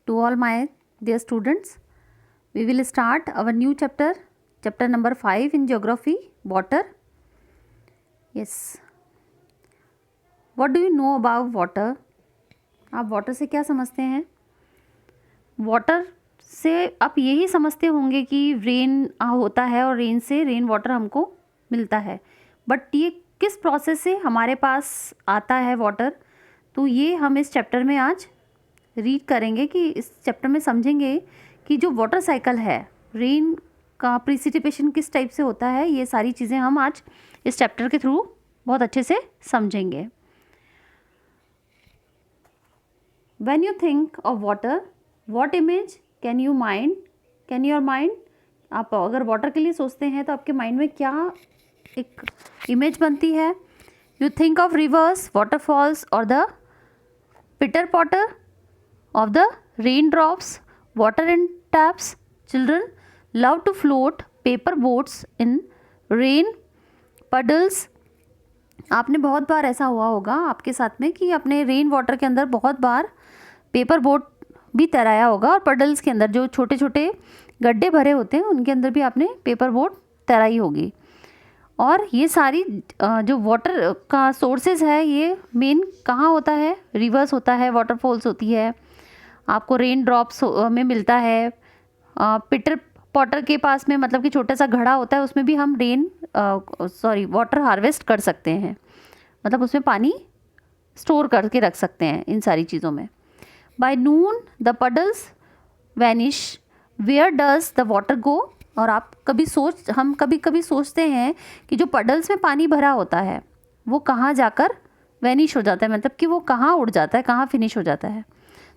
to all my dear students. We will start our new chapter, chapter number 5 in geography, water. Yes. What do you know about water? आप water से क्या समझते हैं? Water से आप यही समझते होंगे कि रेन होता है और रेन से रेन वाटर हमको मिलता है, बट ये किस प्रोसेस से हमारे पास आता है वाटर, तो ये हम इस चैप्टर में आज रीड करेंगे कि इस चैप्टर में समझेंगे कि जो वाटर साइकिल है, रेन का प्रिसिपिटेशन किस टाइप से होता है, ये सारी चीज़ें हम आज इस चैप्टर के थ्रू बहुत अच्छे से समझेंगे. When you think of water, what image can your mind, आप अगर वाटर के लिए सोचते हैं तो आपके माइंड में क्या एक इमेज बनती है? You think of rivers, waterfalls or the pitter patter of the raindrops, water in taps. Children love to float paper boats in rain puddles. आपने बहुत बार ऐसा हुआ होगा आपके साथ में कि अपने रेन वाटर के अंदर बहुत बार पेपर बोट भी तैराया होगा, और पडल्स के अंदर जो छोटे छोटे गड्ढे भरे होते हैं उनके अंदर भी आपने पेपर बोट तैराई होगी. और ये सारी जो वाटर का सोर्सेज है ये मेन कहाँ होता है? रिवर्स होता है, वाटरफॉल्स होती है, आपको रेन ड्रॉप्स में मिलता है, पिटर पॉटर के पास में मतलब कि छोटा सा घड़ा होता है, उसमें भी हम वाटर हार्वेस्ट कर सकते हैं, मतलब उसमें पानी स्टोर करके रख सकते हैं इन सारी चीज़ों में. By noon the puddles vanish, where does the water go. और आप हम कभी कभी सोचते हैं कि जो पडल्स में पानी भरा होता है वो कहाँ जाकर वैनिश हो जाता है, मतलब कि वो कहाँ उड़ जाता है, कहाँ फिनिश हो जाता है.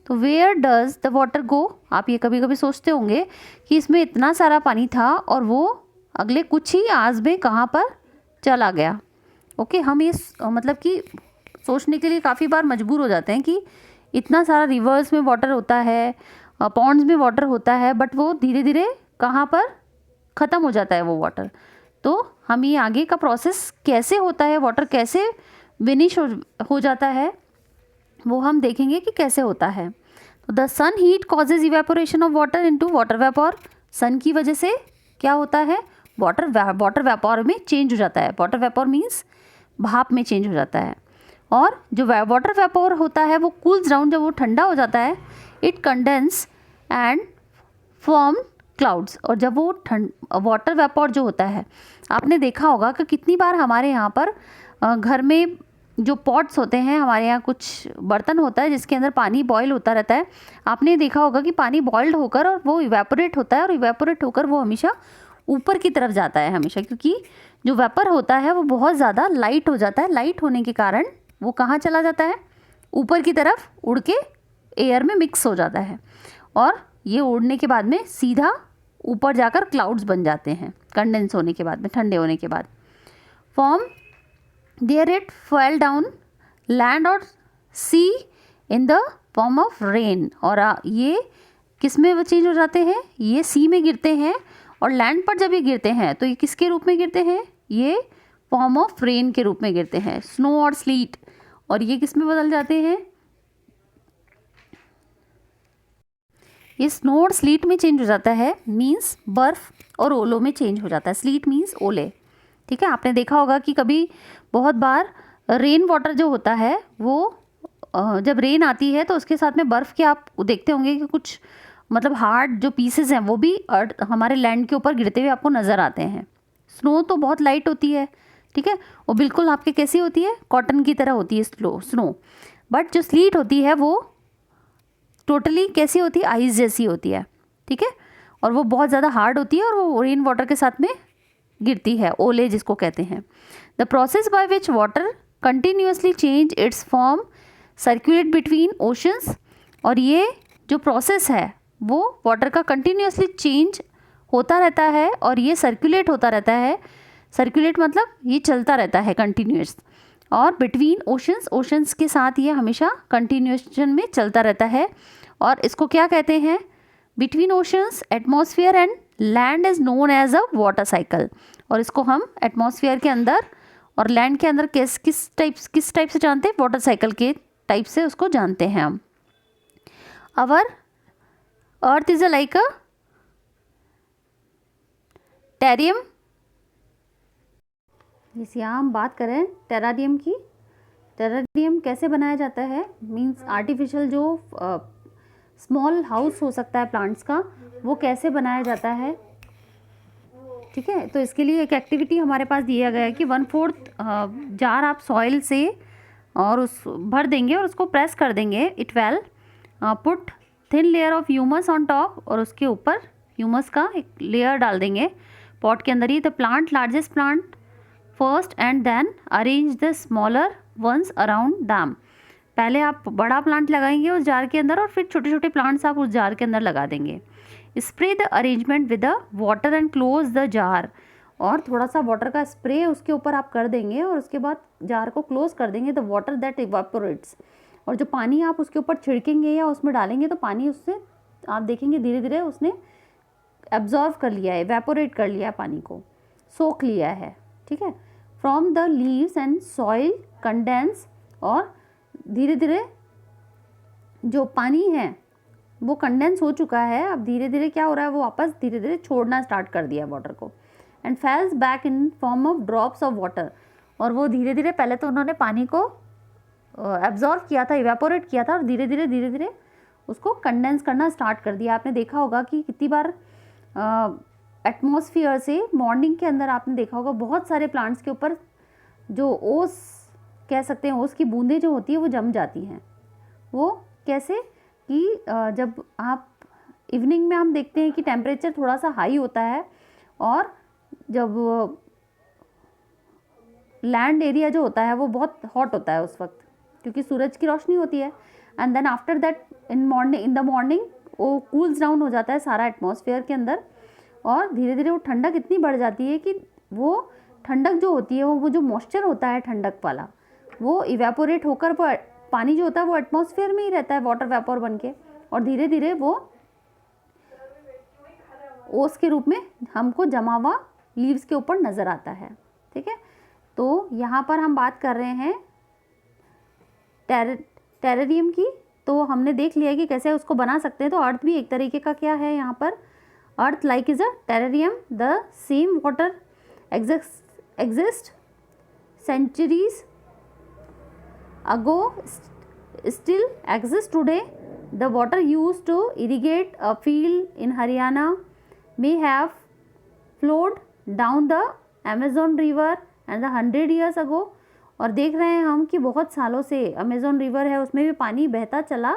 तो where does the water go, आप ये कभी कभी सोचते होंगे कि इसमें इतना सारा पानी था और वो अगले कुछ ही आवर्स में कहाँ पर चला गया. ओके, हम ये मतलब कि सोचने के लिए काफ़ी बार मजबूर हो जाते हैं कि इतना सारा रिवर्स में वाटर होता है, पॉन्ड्स में वाटर होता है, बट वो धीरे धीरे कहाँ पर ख़त्म हो जाता है वो वाटर. तो हम ये आगे का प्रोसेस कैसे होता है, वाटर कैसे विनिश हो जाता है, वो हम देखेंगे कि कैसे होता है. तो the sun heat causes evaporation of water into water vapour. Sun की वजह से क्या होता है? वाटर वेपर में चेंज हो जाता है. वाटर वेपर मीन्स भाप में चेंज हो जाता है. और जो वाटर वेपर होता है वो कूल्स डाउन, जब वो ठंडा हो जाता है, it condense and form clouds. और जब वो वाटर वेपर जो होता है, आपने देखा होगा कि कितनी बार हमारे यहाँ पर घर में जो पॉट्स होते हैं, हमारे यहाँ कुछ बर्तन होता है जिसके अंदर पानी बॉयल होता रहता है. आपने देखा होगा कि पानी बॉइल्ड होकर और वो इवेपोरेट होता है, और इवेपोरेट होकर वो हमेशा ऊपर की तरफ जाता है हमेशा, क्योंकि जो वेपर होता है वो बहुत ज़्यादा लाइट हो जाता है. लाइट होने के कारण वो कहाँ चला जाता है? ऊपर की तरफ उड़ के एयर में मिक्स हो जाता है, और ये उड़ने के बाद में सीधा ऊपर जाकर क्लाउड्स बन जाते हैं कंडेंस होने के बाद में, ठंडे होने के बाद. Form there it fall down land और sea in the form of rain. और ये किस में वो चेंज हो जाते हैं? ये सी में गिरते हैं, और लैंड पर जब ये गिरते हैं तो ये किसके रूप में गिरते हैं? ये फॉर्म ऑफ रेन के रूप में गिरते हैं, स्नो और स्लीट. और ये किस में बदल जाते हैं? ये स्नो और स्लीट में चेंज हो जाता है, मींस बर्फ़ और ओलों में चेंज हो जाता है. स्लीट मींस ओले. ठीक है, आपने देखा होगा कि कभी बहुत बार रेन वाटर जो होता है वो जब रेन आती है तो उसके साथ में बर्फ़ के आप देखते होंगे कि कुछ मतलब हार्ड जो पीसेस हैं वो भी हमारे लैंड के ऊपर गिरते हुए आपको नज़र आते हैं. स्नो तो बहुत लाइट होती है, ठीक है, वो बिल्कुल आपके कैसी होती है? कॉटन की तरह होती है स्नो. बट जो स्लीट होती है वो टोटली कैसी होती है? आइस जैसी होती है. ठीक है, और वो बहुत ज़्यादा हार्ड होती है, और वो रेन वाटर के साथ में गिरती है, ओले जिसको कहते हैं. The process by which water continuously change it's form circulate between oceans. और ये जो प्रोसेस है वो वाटर का कंटिन्यूसली चेंज होता रहता है, और ये सर्कुलेट होता रहता है. सर्कुलेट मतलब ये चलता रहता है कंटिन्यूस, और बिटवीन ओशंस के साथ ये हमेशा कंटिन्यूएशन में चलता रहता है. और इसको क्या कहते हैं? Between oceans, atmosphere and land is known as a water cycle. और इसको हम एटमॉस्फेयर के अंदर और लैंड के अंदर किस टाइप से जानते हैं? वाटर साइकिल के टाइप से उसको जानते हैं हम. Our earth is a like a terrarium. जैसे यहाँ हम बात करें टेरारियम की, टेरारियम कैसे बनाया जाता है, मींस आर्टिफिशियल जो स्मॉल हाउस हो सकता है प्लांट्स का, वो कैसे बनाया जाता है। ठीक है, तो इसके लिए एक एक्टिविटी हमारे पास दिया गया है कि 1/4 जार आप सॉइल से और उस भर देंगे और उसको प्रेस कर देंगे it well, put thin layer of humus on top, और उसके ऊपर ह्यूमस का एक लेयर डाल देंगे पॉट के अंदर ही। The plant largest plant first and then arrange the smaller ones around them. पहले आप बड़ा प्लांट लगाएंगे उस जार के अंदर और फिर छोटे छोटे प्लांट्स आप उस जार के अंदर लगा देंगे। Spray the arrangement with the water and close the jar, और थोड़ा सा वाटर का स्प्रे उसके ऊपर आप कर देंगे और उसके बाद जार को क्लोज कर देंगे। द वाटर दैट इवापोरेट्स, और जो पानी आप उसके ऊपर छिड़केंगे या उसमें डालेंगे तो पानी उससे आप देखेंगे धीरे धीरे उसने एब्जॉर्व कर लिया है, इवेपोरेट कर लिया है, पानी को सोख लिया है। ठीक है, from the leaves and soil condense, और धीरे धीरे जो पानी है वो कंडेंस हो चुका है। अब धीरे धीरे क्या हो रहा है, वो वापस धीरे धीरे छोड़ना स्टार्ट कर दिया है वाटर को। And fails back in form of drops of water, और वो धीरे धीरे, पहले तो उन्होंने पानी को एब्जॉर्व किया था, इवेपोरेट किया था, और धीरे धीरे उसको कंडेंस करना स्टार्ट कर दिया। आपने देखा होगा कि कितनी बार एटमॉस्फेयर से मॉर्निंग के अंदर आपने देखा होगा बहुत सारे प्लांट्स के ऊपर जो ओस कह सकते हैं, ओस की बूंदें जो होती है वो जम जाती हैं। वो कैसे कि जब आप इवनिंग में हम देखते हैं कि टेम्परेचर थोड़ा सा हाई होता है, और जब लैंड एरिया जो होता है वो बहुत हॉट होता है उस वक्त, क्योंकि सूरज की रोशनी होती है। And then after that in the morning वो कूल्स डाउन हो जाता है सारा एटमॉस्फेयर के अंदर, और धीरे धीरे वो ठंडक इतनी बढ़ जाती है कि वो ठंडक जो होती है वो जो मॉइस्चर होता है ठंडक वाला, वो इवेपोरेट होकर पानी जो होता है वो एटमॉस्फेयर में ही रहता है वाटर वेपर बन के, और धीरे धीरे वो ओस के रूप में हमको जमा हुआ लीव्स के ऊपर नज़र आता है। ठीक है, तो यहाँ पर हम बात कर रहे हैं टेरेरियम की, तो हमने देख लिया कि कैसे उसको बना सकते हैं। तो अर्थ भी एक तरीके का क्या है यहाँ पर, earth like is a terrarium, the same water exist centuries ago still exists today. The water used to irrigate a field in Haryana may have flowed down the Amazon river and 100 years ago. और देख रहे हैं हम कि बहुत सालों से Amazon river है उसमें भी पानी बहता चला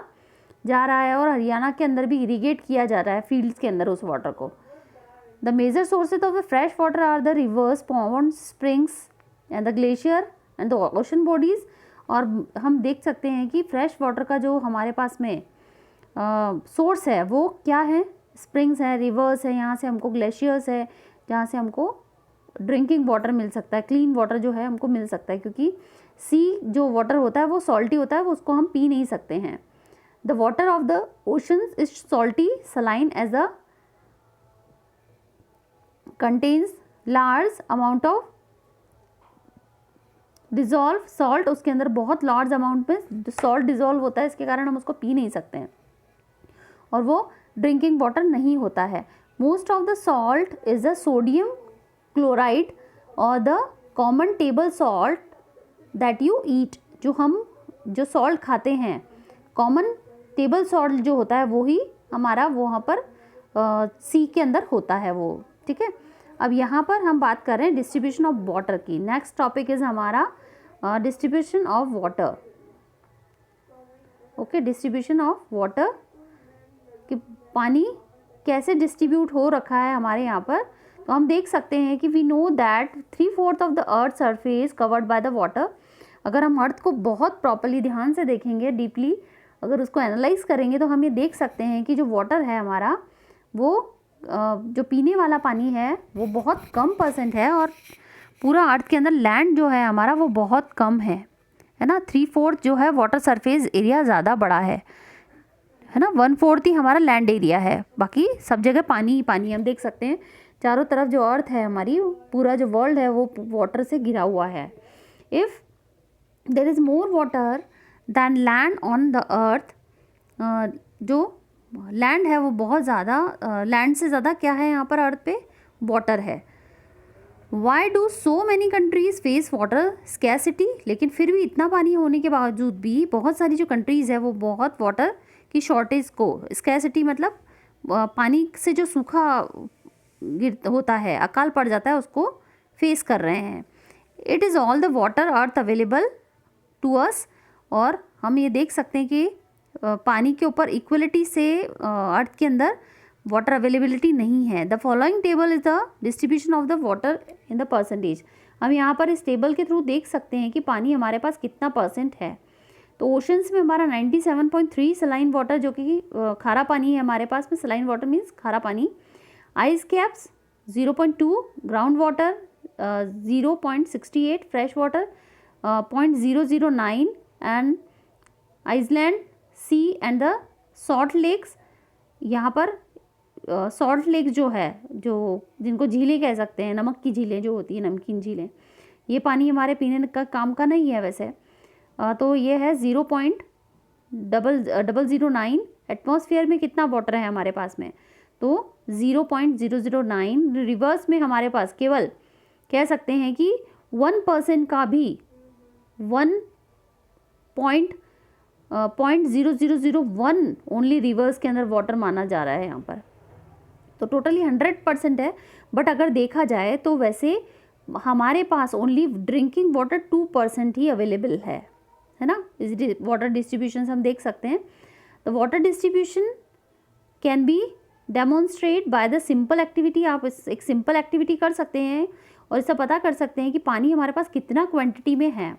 जा रहा है, और हरियाणा के अंदर भी इरीगेट किया जा रहा है फील्ड्स के अंदर उस वाटर को। The major sources of the fresh water are the rivers, ponds, springs and the glacier and the ocean bodies. और हम देख सकते हैं कि फ्रेश वाटर का जो हमारे पास में सोर्स है वो क्या है, स्प्रिंग्स है, रिवर्स है, यहाँ से हमको ग्लेशियर्स है जहाँ से हमको ड्रिंकिंग वाटर मिल सकता है, क्लीन वाटर जो है हमको मिल सकता है, क्योंकि सी जो वाटर होता है वो सॉल्टी होता है, वो उसको हम पी नहीं सकते हैं। The water of the oceans is salty saline as a contains large amount of dissolve salt, उसके अंदर बहुत लार्ज अमाउंट में सॉल्ट डिजॉल्व होता है, इसके कारण हम उसको पी नहीं सकते हैं और वो ड्रिंकिंग वाटर नहीं होता है। Most of the salt is a sodium chloride और the common table salt that you eat, जो हम जो सॉल्ट खाते हैं कॉमन टेबल सॉल्ट जो होता है वो ही हमारा वहाँ पर सी के अंदर होता है वो। ठीक है, अब यहाँ पर हम बात कर रहे हैं डिस्ट्रीब्यूशन ऑफ वाटर की। नेक्स्ट टॉपिक इज हमारा distribution of water. Okay, distribution of water कि पानी कैसे डिस्ट्रीब्यूट हो रखा है हमारे यहाँ पर। तो हम देख सकते हैं कि we know that 3/4 of the earth surface covered by the water. अगर हम अर्थ को बहुत प्रॉपरली ध्यान से देखेंगे, डीपली अगर उसको एनालाइज करेंगे, तो हम ये देख सकते हैं कि जो वाटर है हमारा वो जो पीने वाला पानी है वो बहुत कम परसेंट है, और पूरा अर्थ के अंदर लैंड जो है हमारा वो बहुत कम है ना। 3/4 जो है वाटर सरफेस एरिया ज़्यादा बड़ा है ना, 1/4 ही हमारा लैंड एरिया है, बाकी सब जगह पानी ही पानी। हम देख सकते हैं चारों तरफ जो अर्थ है हमारी, पूरा जो वर्ल्ड है वो वाटर से घिरा हुआ है। If there is more water than land on the earth, जो लैंड है वो बहुत ज़्यादा, लैंड से ज़्यादा क्या है यहाँ पर अर्थ पे, वाटर है। Why do so many countries face water scarcity, लेकिन फिर भी इतना पानी होने के बावजूद भी बहुत सारी जो कंट्रीज़ है वो बहुत वाटर की शॉर्टेज को, स्कैसिटी मतलब पानी से जो सूखा होता है, अकाल पड़ जाता है, उसको फेस कर रहे हैं। It is all the water earth available to us, और हम ये देख सकते हैं कि पानी के ऊपर इक्वलिटी से अर्थ के अंदर वाटर अवेलेबिलिटी नहीं है। The following table is the distribution of the water in the percentage. हम यहाँ पर इस टेबल के थ्रू देख सकते हैं कि पानी हमारे पास कितना परसेंट है। तो ओशंस में हमारा 97.3 सलाइन वाटर, जो कि खारा पानी है हमारे पास में, सलाइन वाटर मीन्स खारा पानी। Ice caps 0.2, ground water 0.68, fresh water 0.009, and Iceland sea and the salt lakes. यहाँ पर सॉल्ट लेक जो है, जो जिनको झीलें कह सकते हैं, नमक की झीलें जो होती है, नमकीन झीलें, ये पानी हमारे पीने का काम का नहीं है वैसे। तो ये है 0.009। एटमॉस्फेयर में कितना वाटर है हमारे पास में, तो 0.009। रिवर्स में हमारे पास केवल कह सकते हैं कि 1% का भी 1.0001 ओनली रिवर्स के अंदर वाटर माना जा रहा है यहाँ पर। तो टोटली 100% है, बट अगर देखा जाए तो वैसे हमारे पास ओनली ड्रिंकिंग वाटर 2% ही अवेलेबल है ना। इस वाटर डिस्ट्रीब्यूशन हम देख सकते हैं। The water distribution can be demonstrate by the simple activity. आप एक सिंपल एक्टिविटी कर सकते हैं और इससे पता कर सकते हैं कि पानी हमारे पास कितना क्वांटिटी में है।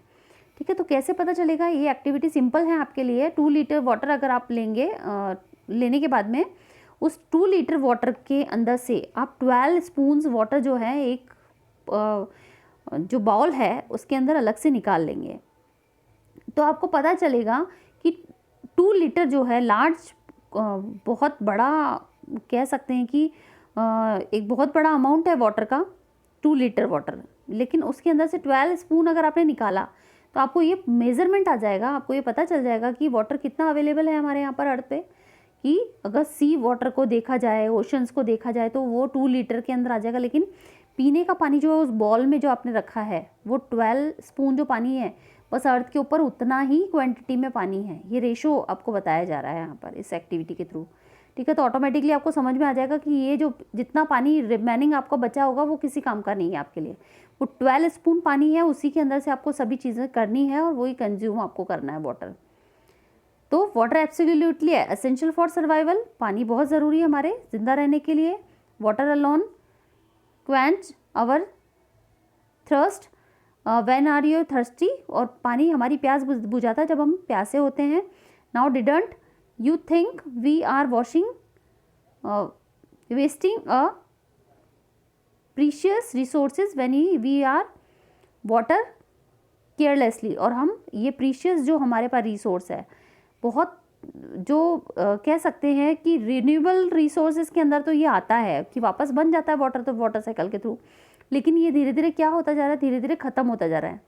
ठीक है, तो कैसे पता चलेगा? ये एक्टिविटी सिंपल है आपके लिए। 2 लीटर वाटर अगर आप लेंगे, लेने के बाद में उस 2 लीटर वाटर के अंदर से आप 12 स्पून्स वाटर जो है एक जो बाउल है उसके अंदर अलग से निकाल लेंगे, तो आपको पता चलेगा कि 2 लीटर जो है लार्ज, बहुत बड़ा कह सकते हैं कि एक बहुत बड़ा अमाउंट है वाटर का, 2 लीटर वाटर। लेकिन उसके अंदर से 12 स्पून अगर आपने निकाला तो आपको ये मेज़रमेंट आ जाएगा, आपको ये पता चल जाएगा कि वाटर कितना अवेलेबल है हमारे यहाँ पर अर्थ पे। कि अगर सी वाटर को देखा जाए, ओशंस को देखा जाए, तो वो 2 लीटर के अंदर आ जाएगा। लेकिन पीने का पानी जो है उस बॉल में जो आपने रखा है वो 12 स्पून जो पानी है, बस अर्थ के ऊपर उतना ही क्वांटिटी में पानी है। ये रेशो आपको बताया जा रहा है यहाँ पर इस एक्टिविटी के थ्रू। ठीक है, तो ऑटोमेटिकली आपको समझ में आ जाएगा कि ये जो जितना पानी रिमेनिंग आपको बचा होगा वो किसी काम का नहीं है आपके लिए। वो 12 स्पून पानी है, उसी के अंदर से आपको सभी चीज़ें करनी है और वही कंज्यूम आपको करना है वाटर। तो water absolutely essential for survival. पानी बहुत ज़रूरी है हमारे जिंदा रहने के लिए। Water alone quench our thirst when are you thirsty. और पानी हमारी प्यास बुझाता है जब हम प्यासे होते हैं। Now didn't you think we are wasting a precious resources when we are water carelessly. और हम ये प्रीशियस जो हमारे पास रिसोर्स है, बहुत जो कह सकते हैं कि रिन्यूएबल रिसोर्सेज के अंदर तो ये आता है कि वापस बन जाता है वाटर, तो वाटर साइकिल के थ्रू। लेकिन ये धीरे धीरे क्या होता जा रहा है, धीरे धीरे ख़त्म होता जा रहा है।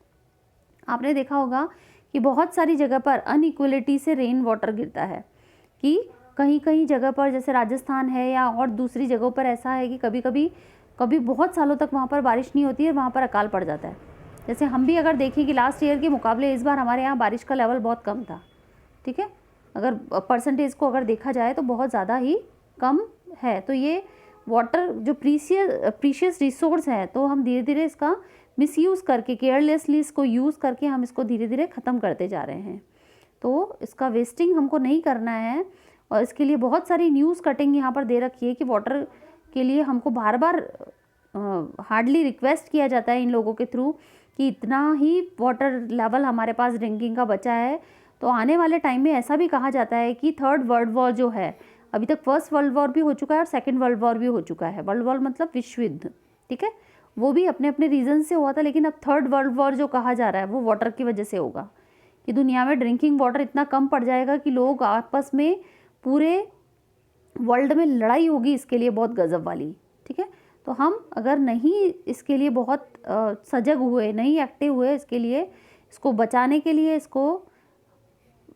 आपने देखा होगा कि बहुत सारी जगह पर अनइक्वलिटी से रेन वाटर गिरता है, कि कहीं कहीं जगह पर जैसे राजस्थान है या और दूसरी जगहों पर ऐसा है कि कभी बहुत सालों तक वहाँ पर बारिश नहीं होती है, वहाँ पर अकाल पड़ जाता है। जैसे हम भी अगर देखें कि लास्ट ईयर के मुकाबले इस बार हमारे यहाँ बारिश का लेवल बहुत कम था। ठीक है, अगर परसेंटेज को अगर देखा जाए तो बहुत ज़्यादा ही कम है। तो ये वाटर जो प्रीशियस रिसोर्स है, तो हम धीरे धीरे इसका मिसयूज़ करके, केयरलेसली इसको यूज़ करके हम इसको धीरे धीरे ख़त्म करते जा रहे हैं। तो इसका वेस्टिंग हमको नहीं करना है। और इसके लिए बहुत सारी न्यूज़ कटिंग यहाँ पर दे रखी है कि वाटर के लिए हमको बार बार हार्डली रिक्वेस्ट किया जाता है इन लोगों के थ्रू कि इतना ही वाटर लेवल हमारे पास ड्रिंकिंग का बचा है। तो आने वाले टाइम में ऐसा भी कहा जाता है कि 3rd वर्ल्ड वॉर जो है, अभी तक 1st वर्ल्ड वॉर भी हो चुका है और 2nd वर्ल्ड वॉर भी हो चुका है। वर्ल्ड वॉर मतलब विश्व युद्ध, ठीक है, वो भी अपने अपने रीज़न से हुआ था। लेकिन अब 3rd वर्ल्ड वॉर जो कहा जा रहा है वो वाटर की वजह से होगा, कि दुनिया में ड्रिंकिंग वाटर इतना कम पड़ जाएगा कि लोग आपस में पूरे वर्ल्ड में लड़ाई होगी इसके लिए, बहुत गजब वाली। ठीक है, तो हम अगर नहीं इसके लिए बहुत सजग हुए, नहीं एक्टिव हुए इसके लिए, इसको बचाने के लिए, इसको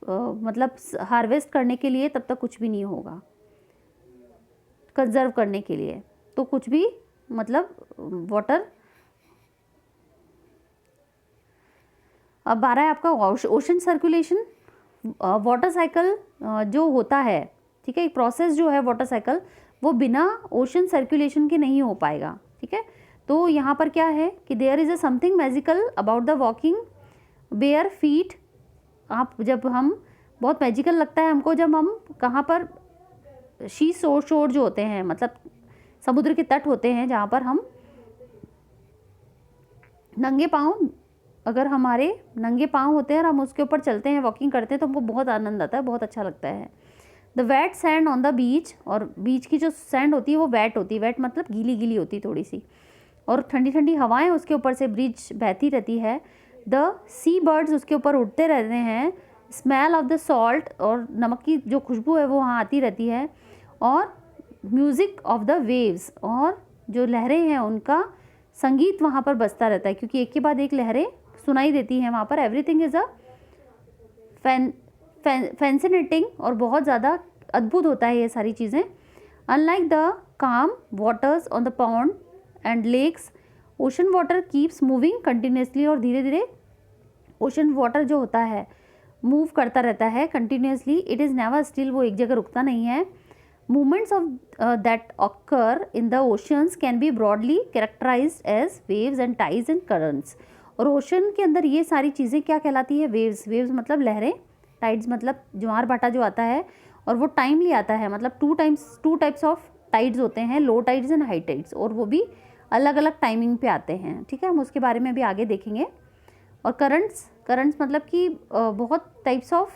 मतलब हार्वेस्ट करने के लिए, तब तक कुछ भी नहीं होगा। कंजर्व करने के लिए। तो कुछ भी मतलब वाटर। अब आ रहा है आपका ओशन सर्कुलेशन। वाटर साइकिल जो होता है, ठीक है, एक प्रोसेस जो है वाटर साइकिल, वो बिना ओशन सर्कुलेशन के नहीं हो पाएगा, ठीक है। तो यहाँ पर क्या है कि there is a something magical about the walking bare feet. आप जब हम बहुत मैजिकल लगता है हमको जब हम कहाँ पर शोर जो होते हैं, मतलब समुद्र के तट होते हैं जहाँ पर हम नंगे पाँव, अगर हमारे नंगे पाँव होते हैं और हम उसके ऊपर चलते हैं, वॉकिंग करते हैं, तो हमको बहुत आनंद आता है, बहुत अच्छा लगता है। The wet sand on the beach, और बीच की जो सैंड होती है वो वेट होती है, वेट मतलब गीली गीली होती है थोड़ी सी, और ठंडी ठंडी हवाएं उसके ऊपर से ब्रिज बहती रहती है। द सी बर्ड्स उसके ऊपर उड़ते रहते हैं। स्मेल ऑफ द सॉल्ट, और नमक की जो खुशबू है वो वहाँ आती रहती है। और म्यूज़िक ऑफ द वेव्स, और जो लहरें हैं उनका संगीत वहाँ पर बजता रहता है, क्योंकि एक के बाद एक लहरें सुनाई देती हैं वहाँ पर। एवरीथिंग इज़ अ फैंसिनेटिंग, और बहुत ज़्यादा अद्भुत होता है ये सारी चीज़ें। Unlike the calm waters on the pond and lakes, ocean water keeps moving continuously, और धीरे धीरे ओशन वाटर जो होता है मूव करता रहता है continuously. It is never still, वो एक जगह रुकता नहीं है। Movements of that occur in the oceans can be broadly characterized as waves and tides and currents. और ओशन के अंदर ये सारी चीज़ें क्या कहलाती है? वेव्स। वेव्स मतलब लहरें, टाइड्स मतलब ज्वार भाटा जो आता है, और वो टाइमली आता है, मतलब टू टाइप्स ऑफ टाइड्स होते हैं, लो टाइड्स एंड हाई टाइड्स, और वो भी अलग अलग टाइमिंग पे आते हैं, ठीक है। हम उसके बारे में भी आगे देखेंगे। और करंट्स मतलब कि बहुत टाइप्स ऑफ